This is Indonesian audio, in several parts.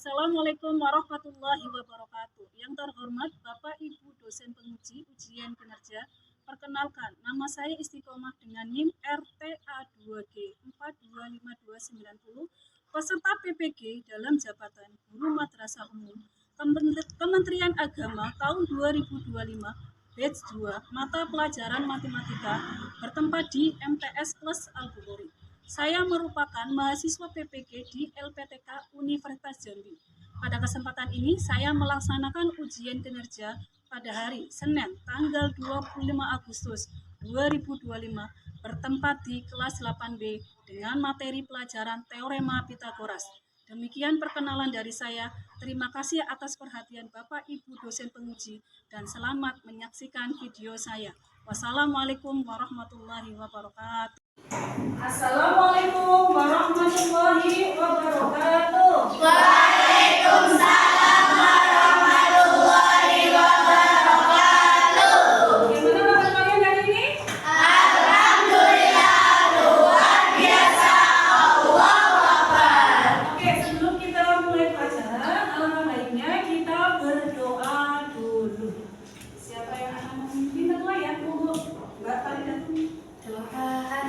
Assalamualaikum warahmatullahi wabarakatuh. Yang terhormat Bapak Ibu dosen penguji ujian kinerja, perkenalkan nama saya Istiqomah dengan NIM RTA2G 425290, peserta PPG dalam jabatan Guru Madrasah Umum Kementerian Agama tahun 2025, batch 2, mata pelajaran matematika, bertempat di MTS Plus Al-Bukhari. Saya merupakan mahasiswa PPG di LPTK Universitas Jambi. Pada kesempatan ini, saya melaksanakan ujian kinerja pada hari Senin, tanggal 25 Agustus 2025, bertempat di kelas 8B dengan materi pelajaran Teorema Pitagoras. Demikian perkenalan dari saya. Terima kasih atas perhatian Bapak Ibu dosen penguji dan selamat menyaksikan video saya. Wassalamualaikum warahmatullahi wabarakatuh. Assalamualaikum warahmatullahi wabarakatuh. Waalaikumsalam warahmatullahi wabarakatuh. Gimana kabar kalian hari ini? Alhamdulillah, luar biasa. Allahu Akbar. Oke, sebelum kita mulai pelajaran, alangkah baiknya kita berdoa dulu. Siapa yang akan memimpin doa ya, Bu? Mbak Farida. Doakan.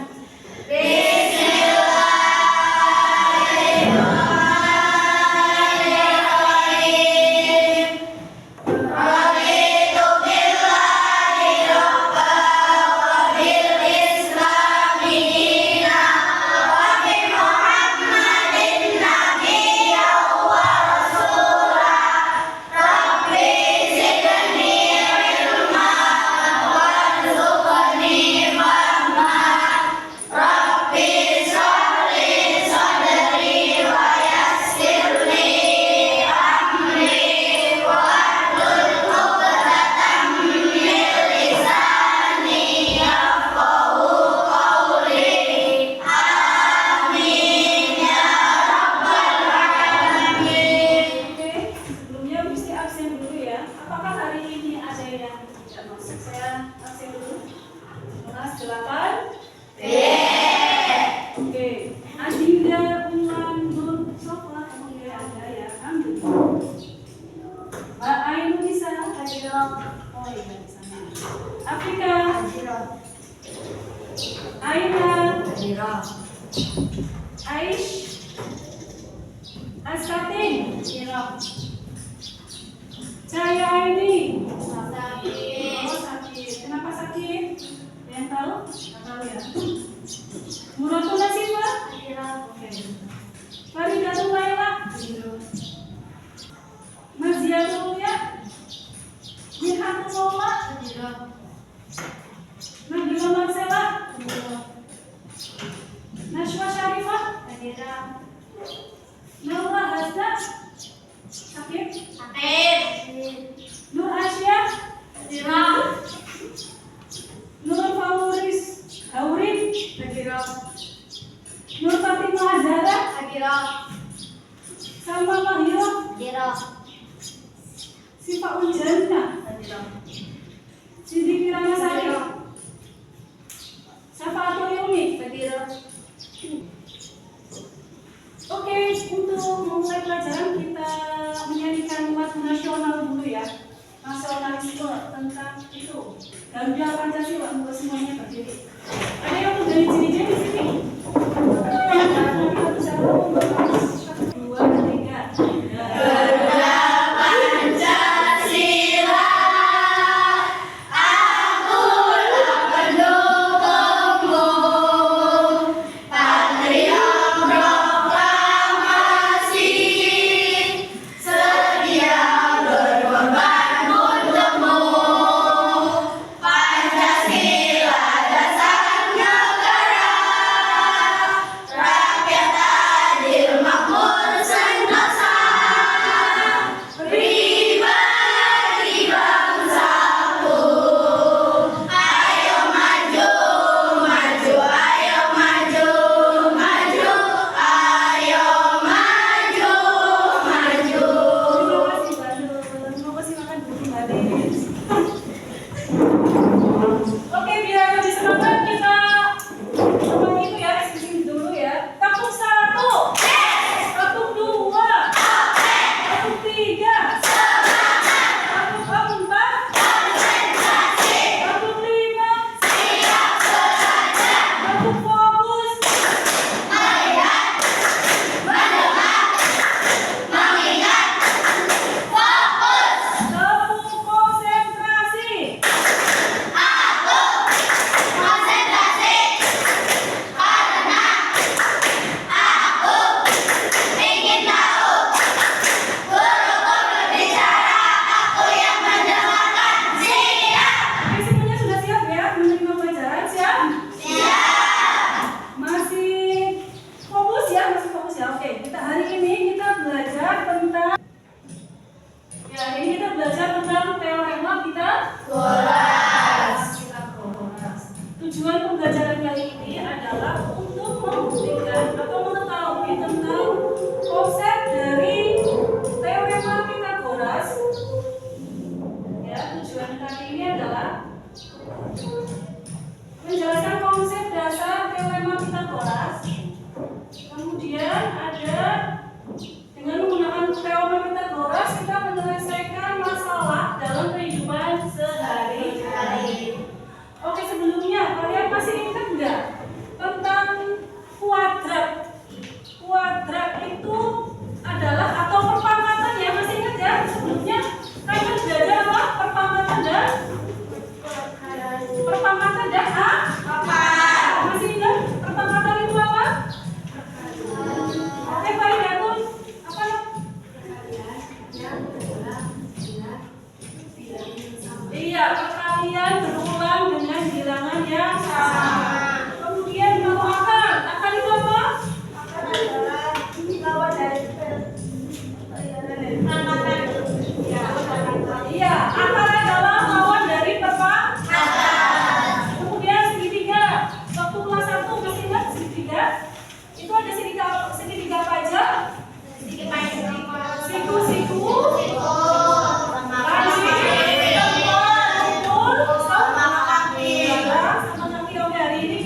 Afrika, Aina, Aish, Askatin, Cahaya ini. Sakit. Kenapa sakit? Yang tahu? Nggak tahu ya. Muratul Nasifah? Oke. Faridatul Laila? Marziatul ya? Mirhatul Lola? Nabila Marcella? Nashwa Syarifah? Naura Hasna? Sakit? Nur Asia? Nur Fauris Haurin? Nur Fatimah Azhara? Salma Mahira? Sifa Ujana? Sidi Kirana Sari? Safaatul Yumi? Oke, untuk memulai pelajaran kita menyanyikan lagu nasional dulu ya. Nasionalisme tentang itu. Garuda Pancasila, untuk semuanya berdiri. Ada yang dari ciri-ciri di sini? Dua, tiga. Pancasila dasarnya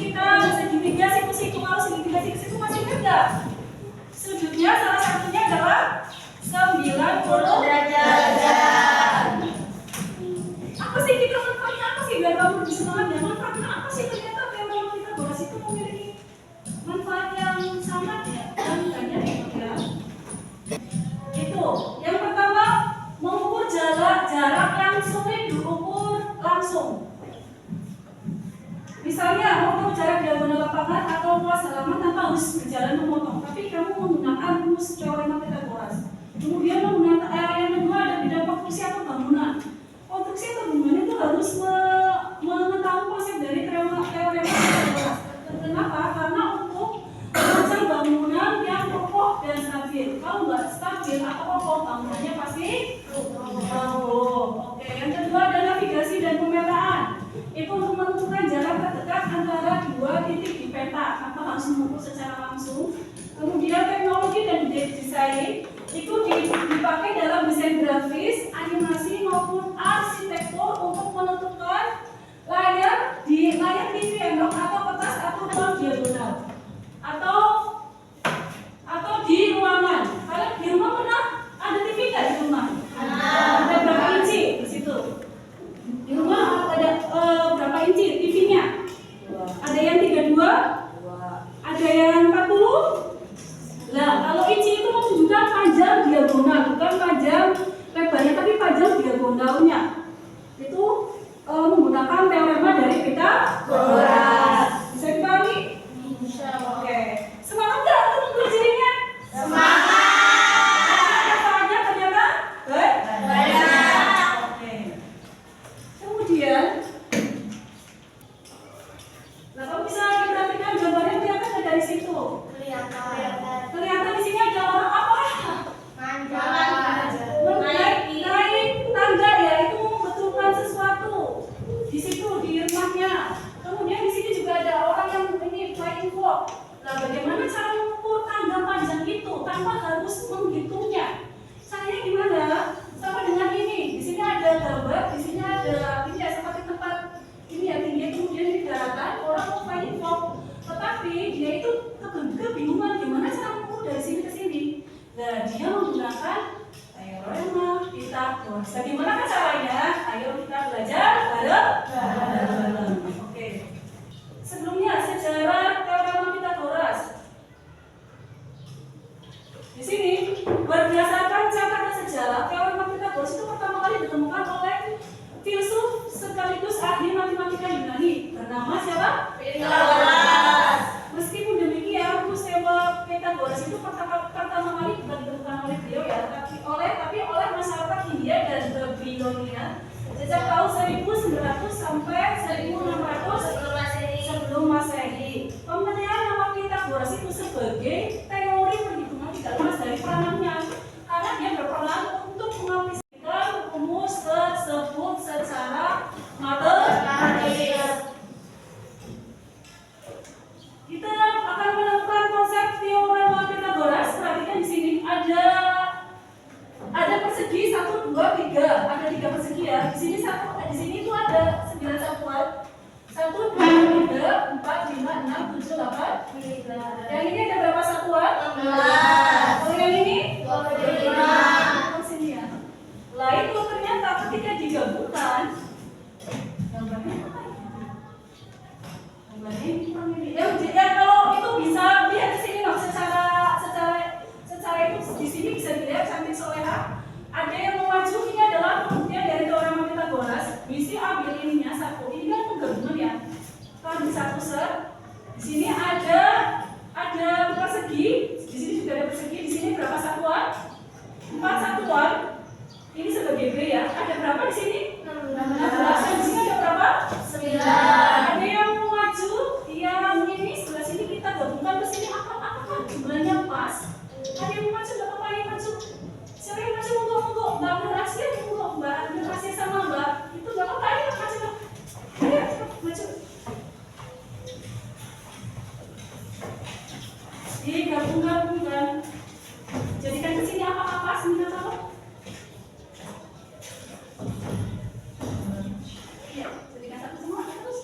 kita segitiga siku-siku. Kalau segitiga siku-siku masih ingat nggak? Sudutnya salah satunya adalah 90 derajat. Apa sih kita manfaatnya apa sih biar kamu lebih semangat ya? Manfaatnya apa sih ternyata teorema Pythagoras itu memiliki manfaat yang sangat ya dan banyak ya. Itu yang pertama mengukur jarak yang sulit diukur langsung. Misalnya mengukur jarak diagonal lapangan atau luas halaman tanpa harus berjalan memotong, tapi kamu menggunakan rumus teorema Pythagoras. Kemudian menggunakan yang kedua ada bidang konstruksi atau bangunan. Konstruksi atau bangunan itu harus mengetahui konsep dari teorema Pythagoras. Kenapa? Karena untuk merancang bangunan yang kokoh dan stabil. Kalau nggak stabil atau kokoh, bangunannya pasti roboh. Oke, yang kedua ada navigasi dan pemetaan. Itu untuk menentukan jarak terdekat antara dua titik di peta tanpa harus mengukur secara langsung. Kemudian teknologi dan desain itu dipakai dalam desain grafis, animasi maupun arsitektur untuk menentukan layar TV endok atau kertas atau ruang diagonal atau di ruangan. Kalian di rumah pernah ada TV nggak di rumah? Ada berapa inci di situ? Di rumah ada berapa inci TV-nya? Ada yang 32, ada yang 40. Nah, kalau inci itu menunjukkan panjang diagonal, bukan panjang lebarnya, tapi panjang diagonalnya. Itu menggunakan teorema dari Pythagoras. Bisa dipahami? Bisa. Oke. Semangat nggak untuk belajarnya? Semangat. Manfaatnya ternyata banyak. Oke. Kemudian, nah kalau bisa diperhatikan gambarnya kelihatan nggak dari situ? Kelihatan di sini ada orang apa? Naik tangga ya, itu membetulkan sesuatu di situ di rumahnya. Kemudian di sini juga ada orang yang ini flying fox. Nah, bagaimana cara mengukur tangga panjang itu tanpa harus menghitungnya? Caranya gimana? Sama dengan ini. Di sini ada gambar, di sini ada ini ya seperti tempat ini ya tinggi, kemudian di daratan orang mau flying fox. Tetapi dia itu kebingungan gimana cara mengukur dari sini ke sini. Nah, dia menggunakan teorema Pythagoras. Bagaimana kan caranya? Ayo kita belajar bareng. Oke. Sebelumnya sejarah teorema Pythagoras. Di sini berdasarkan catatan sejarah, teorema Pythagoras itu pertama kali ditemukan oleh filsuf sekaligus ahli matematika Yunani bernama siapa? Pythagoras. Meskipun demikian, rumus teorema Pythagoras itu pertama kali bukan ditemukan oleh beliau ya, tapi oleh masyarakat India dan Babilonia sejak tahun 1900 sampai 1600 sebelum Masehi. Pemberian nama Pythagoras itu sebagai teori perhitungan tidak lepas dari peranannya, karena dia berperan untuk mengaplikasikan rumus tersebut secara matematis. Kita akan menemukan konsep teorema Pythagoras. Perhatikan di sini ada persegi 1, 2, 3. Ada 3 persegi ya. Di sini itu ada 9 satuan. 1, 2, 3, 4, 5, 6, 7, 8. Yang ini ada berapa satuan? 16. Kalau yang ini? 25. Sini ya. Lah itu ternyata ketika digabungkan gambarnya apa ya? Gambarnya ini. Ya kalau itu bisa lihat di sini loh, secara itu di sini bisa dilihat cantik soleha. Ada yang memacu, ini adalah pembuktian dari teorema Pythagoras. Bisa ambil ininya satu, ini kan penggabungan ya. Kalau di satu set, di sini ada persegi, di sini juga ada persegi. Di sini berapa satuan? 4 satuan. Ini sebagai B ya. Ada berapa di sini? 16. Di sini ada berapa? 9. Ada yang maju, yang ini sebelah sini kita gabungkan ke sini apakah jumlahnya pas? Ada yang maju, nggak apa-apa yang maju. Siapa yang maju? Monggo, Mbak Nur Aslia, monggo, Mbak Nur Aslia sama Mbak. Itu nggak apa-apa, ayo maju. Ayo maju. Digabung-gabungkan. Jadikan ke sini apakah pas? Minta tolong. Iya, jadikan satu semua terus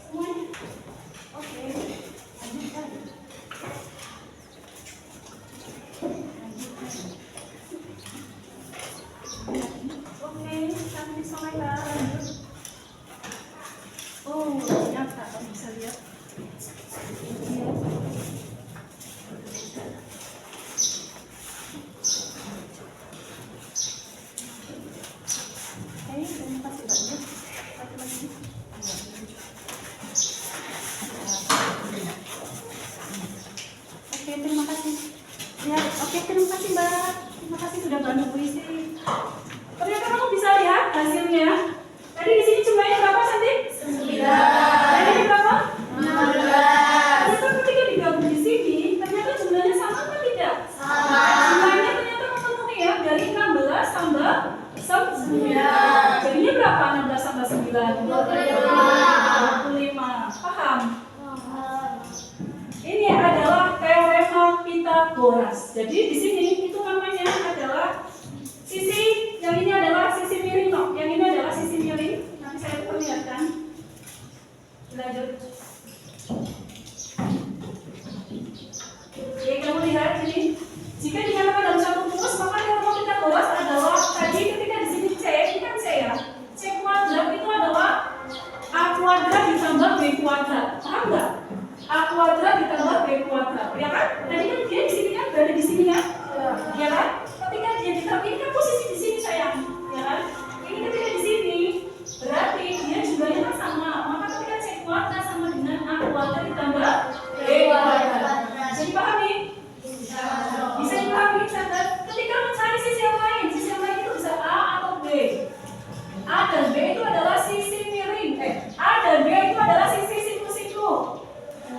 semuanya. Oke, terima kasih Mbak. Terima kasih sudah bantu puisi. Ternyata kamu bisa lihat hasilnya. Tadi di sini jumlahnya berapa, Santi? 9. Tadi ini berapa? 16. Ternyata ketika digabung di sini, ternyata jumlahnya sama atau tidak? Sama. Jumlahnya ternyata memenuhi ya, dari 16 tambah 9. Jadinya berapa 16 tambah 9? 25. Paham? Ini adalah teorema Pythagoras. Jadi di sini itu namanya adalah sisi, yang ini adalah sisi miring, no. Yang ini adalah sisi miring. Nanti saya perlihatkan. Lanjut. Oke, kamu lihat ini. Jika dinyatakan dalam satu rumus, maka teorema Pythagoras adalah tadi ketika di sini C, ini kan C ya. C kuadrat itu adalah A kuadrat ditambah B kuadrat. Paham nggak? A kuadrat ditambah B kuadrat. Ya kan? Tadi kan dia di sini kan berada di sini kan? Ya kan? Ketika dia diterapkan, ini kan posisi di sini sayang. Ya kan? Ini ketika di sini berarti dia jumlahnya kan sama. Maka ketika C kuadrat sama dengan A kuadrat ditambah B kuadrat. Bisa dipahami? Bisa dipahami, sahabat? Ketika mencari sisi yang lain itu bisa A atau B. A dan B itu adalah sisi miring. A dan B itu adalah sisi siku-siku.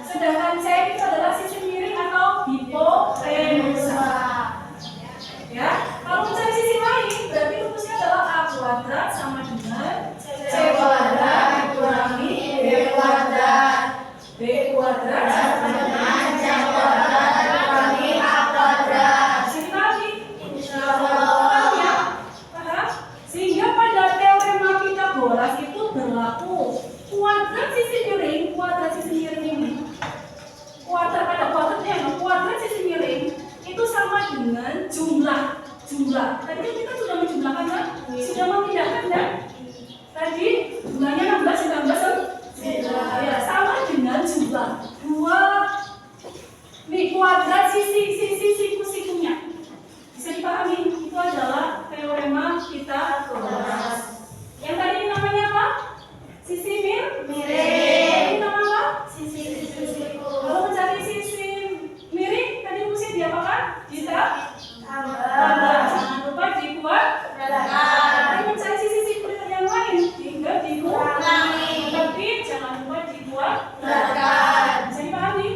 Sedangkan C itu adalah sisi miring atau hipotenusa. Ya, kalau mencari sisi lain berarti rumusnya adalah A kuadrat sama dengan C kuadrat dikurangi B kuadrat. B kuadrat sama dengan C kuadrat dikurangi A kuadrat. Sini lagi. Paham ya? Paham? Sehingga pada teorema Pythagoras itu berlaku kuadrat sisi miring ini. Kuadrat pada kuadratnya, kuadrat sisi miring itu sama dengan jumlah. Tadi kan kita sudah menjumlahkan kan? Sudah memindahkan kan? Tadi jumlahnya 16, 19, ya, sama dengan jumlah dua. Nih kuadrat sisi siku-sikunya. Bisa dipahami? Itu adalah teorema Pythagoras. Yang tadi ini namanya apa? Sisi miring. Ini nama apa? Sisi siku. Kalau mencari sisi miring, tadi rumusnya diapakan? Tambah. Jangan lupa dikuadratkan. Tapi mencari sisi siku yang lain, hingga dikurangi. Tapi jangan lupa dikuadratkan. Bisa dipahami?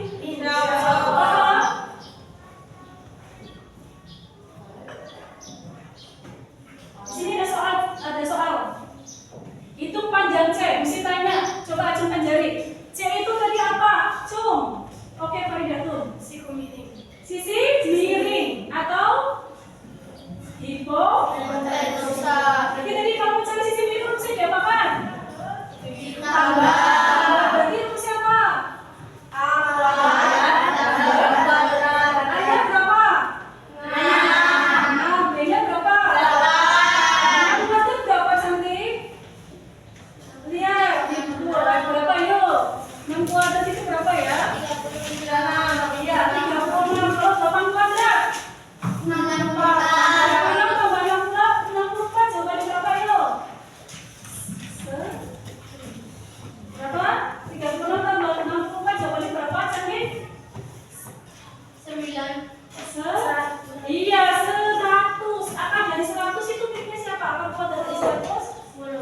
Sini ada soal. Itu panjang C, mesti tanya. Coba acungkan jari. C itu tadi apa? Cung. Oke, Faridatun. Sisi miring atau hipotenusa. Jadi tadi kalau mencari sisi miring rumusnya diapakan? Tambah. Berarti rumusnya apa? A kuadrat tambah kuadrat. A-nya berapa? 6. B-nya berapa? 6 kuadrat berapa, Santi? Lihat. Berapa yuk? 6 kuadrat itu berapa ya? 36. Iya, 36. Kalau 8 kuadrat? 64. 64 jawabannya berapa yuk? Berapa? 36 tambah 64 jawabannya berapa, Santi? 9. Iya, 100. Akar dari 100 itu miliknya siapa? Akar kuat dari 100? 10.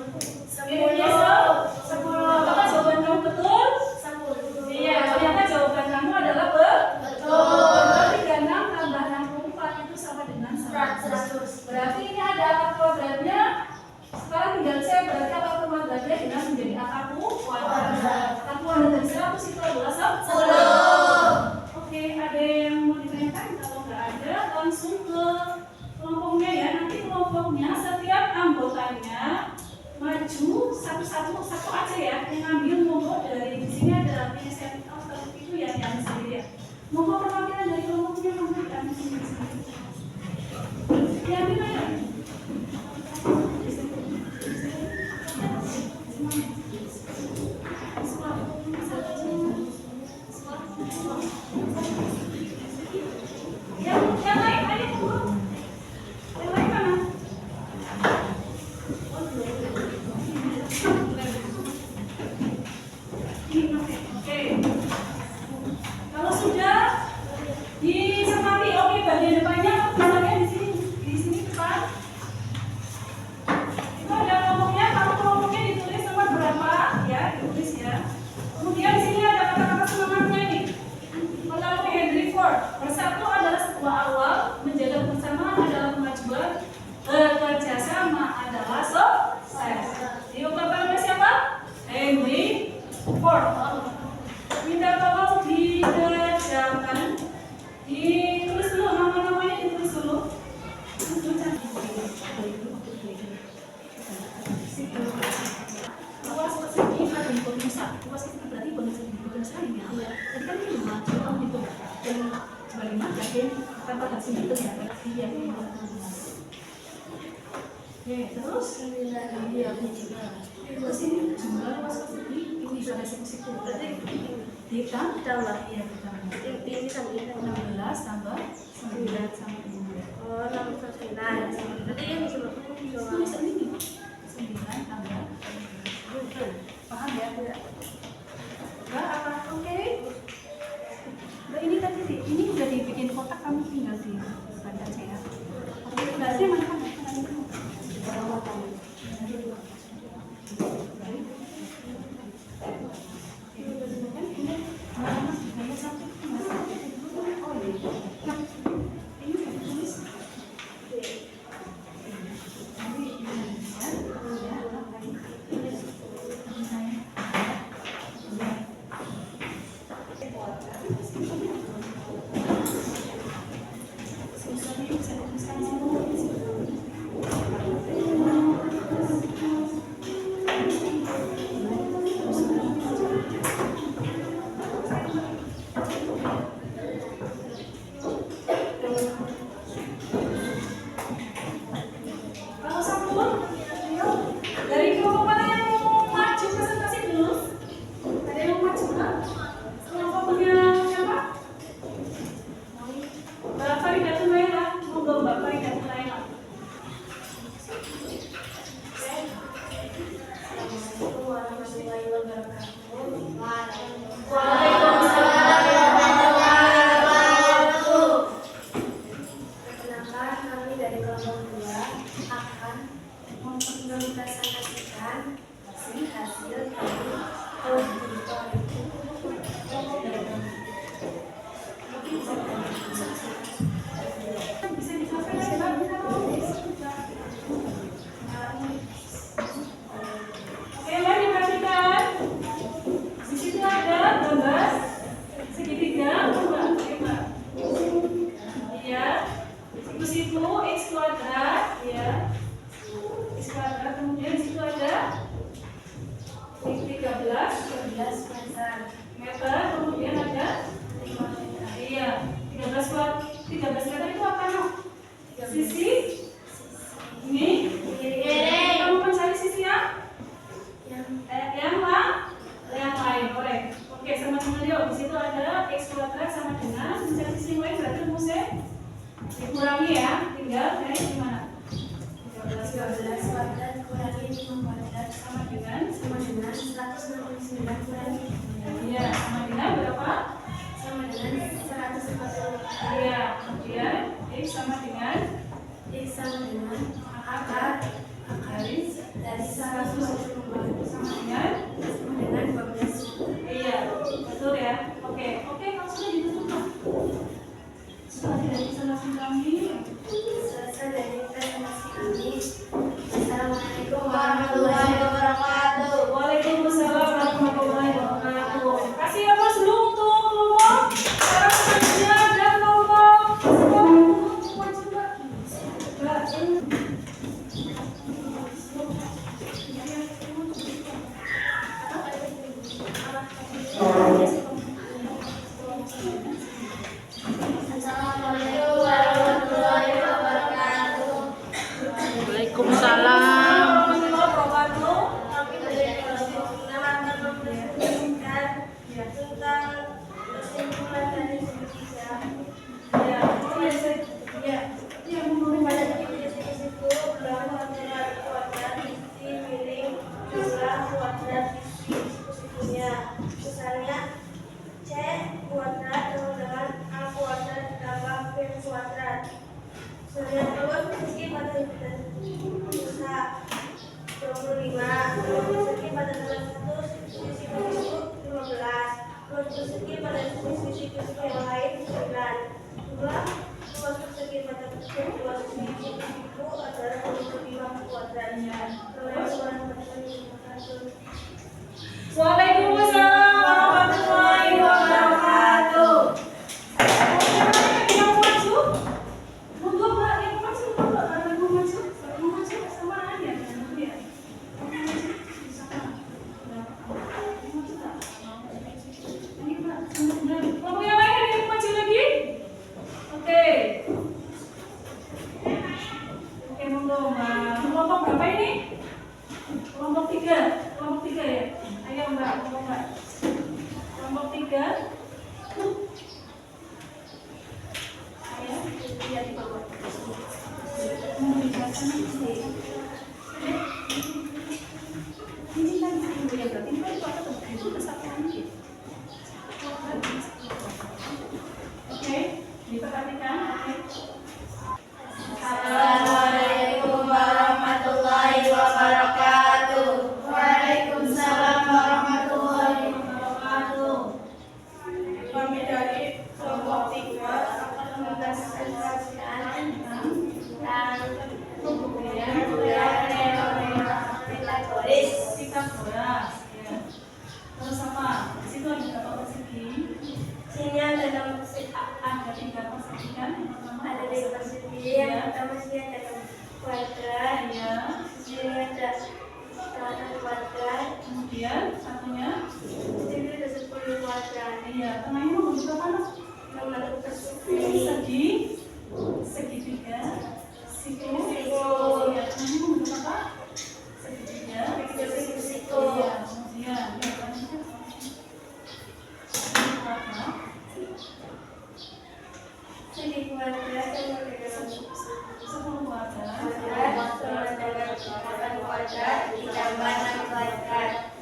Miliknya 10. Apakah jawaban kamu betul? 10. Iya, ternyata jawaban kamu adalah betul. 36 tambah 64 itu sama dengan 100. Berarti ini ada akar kuadratnya. Sekarang tinggal C, berarti akar kuadratnya dengan menjadi akar kuadrat. Akar kuadrat dari 100 itu adalah 10. Oke, ada yang mau ditanyakan? Kalau nggak ada, langsung ke kelompoknya ya. Nanti kelompoknya setiap anggotanya maju satu aja ya. Yang ambil nomor dari di sini ada inisiatif itu ya yang sendiri ya. Nomor perwakilan dari kelompoknya nanti di sini. Ya, gimana? Yang lain, ayo tunggu. Yang lain mana? Oke. Kalau sudah dicermati, oke, bagian depannya tadi kan 5, coba kamu hitung. Dan coba 5 yakin kan pada sini itu ya. Iya. Oke, terus terus ini jumlah luas persegi ini ada siku-siku. Ditambah ya, ditambah. Ini sama ini 16 tambah 9 sama 2. oh 69 berarti yang disebut Itu bisa ini 9 tambah 2. Paham ya? Enggak apa? Oke. Nah, ini tadi ini udah dibikin kotak, kamu tinggal dibaca aja ya. Oke, berarti mana? Kalau sampun, dari kelompok mana yang mau maju presentasi dulu? Ada yang mau maju nggak? Kelompok punya siapa? Mbak Faridatul Laila, monggo Mbak Faridatul Laila. Assalamualaikum warahmatullahi wabarakatuh. Waalaikumsalam warahmatullahi wabarakatuh. Perkenalkan, kami dari kelompok 2 akan mempresentasikan hasil dari auditor itu. Bisa disampaikan Mbak? Oke, Mbak, diperhatikan. Di situ ada gambar segitiga, Mbak. Oke, Mbak. Iya. Situ x kuadrat, ya. X kuadrat, kemudian di situ ada x 13 meter, kemudian ada 5 meter. iya 13 meter itu apa no? Sisi ini kamu mencari sisi yang lain, korek. Oke, sama-sama yuk. Di situ ada x kuadrat sama dengan mencari sisi yang lain, berarti rumusnya dikurangi ya, tinggal dari gimana? 13 kuadrat kurangi 5 kuadrat Sama dengan 169 kurangi iya, sama dengan berapa? sama dengan 140. Iya, kemudian x sama dengan X sama dengan akar garis dari 140 sama dengan 12. iya, betul ya. Oke, kalau sudah ditutup Pak. Setelah tidak bisa langsung kami. Selesai dari presentasi kami. Assalamualaikum warahmatullahi wabarakatuh. Waalaikumsalam warahmatullahi wabarakatuh. Kasih apa dulu untuk kelompok para pekerja dan kelompok wajib Mbak. Assalamualaikum warahmatullahi wabarakatuh. Waalaikumsalam. Kami dari kelompok 6 akan mempresentasikan tentang kesimpulan dari segitiga. Ya, Pada titik-titik itu berlaku antara kuadrat sisi miring jumlah kuadrat sisi siku-sikunya. Misalnya C kuadrat sama dengan A kuadrat ditambah B kuadrat. Selanjutnya terus sisi pada bisa 25, terus sisi pada dalam satu sisi berikut 15, terus sisi pada sisi yang lain 9. Dua persegi pada dua sisi itu adalah 25 kuadratnya. Waalaikumsalam warahmatullahi wabarakatuh. Yang maju, monggo Mbak, yang maju, Mbak. Kalau mau maju sama aja, ya. Sama. Ini Mbak, sebenarnya Kelompok yang lain ada yang maju lagi? Oke. Oke, monggo Mbak. Kelompok berapa ini? Kelompok 3. Kelompok 3 ya? Ayo Mbak, kelompok Mbak. Kelompok 3. Ayo, lihat di bawah. Mau dijelaskan nanti. Ini kan ibu ya, berarti kan itu kesatuan gitu. Oke, diperhatikan. Oke. Assalamualaikum warahmatullahi wabarakatuh. Waalaikumsalam warahmatullahi wabarakatuh. Kami dari kelompok 3 akan mempresentasikan tentang metaforitis. Kita bola. Ya. Terus apa? Di situ ada berapa persegi? Sini ada 6 persegi. Ada 3 persegi kan? Yang pertama Ada 3 persegi. Yang pertama sini ada 6 kuadrat. Ya. Sini ada 1 kuadrat. Kemudian satunya. Sini ada 10 kuadrat. Iya. Tengahnya membentuk apa? Membentuk persegi. Segi. Segitiga. Siku. Ya. Tengahnya membentuk apa? Segitiga. Siku. Iya. Kemudian. Ya. Tengahnya. Segi kuadrat sama dengan 10 kuadrat. kuadrat sama dengan 8 kuadrat ditambah 6 kuadrat.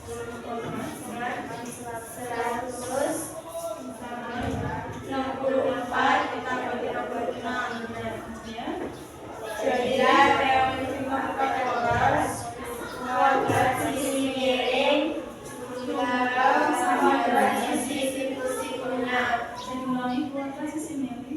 164 ditambah 36. Kemudian. Jadilah teori 14 kuadrat sisi miring ditambah sama dengan sisi siku-sikunya. Saya ulangi kuadrat sisi miring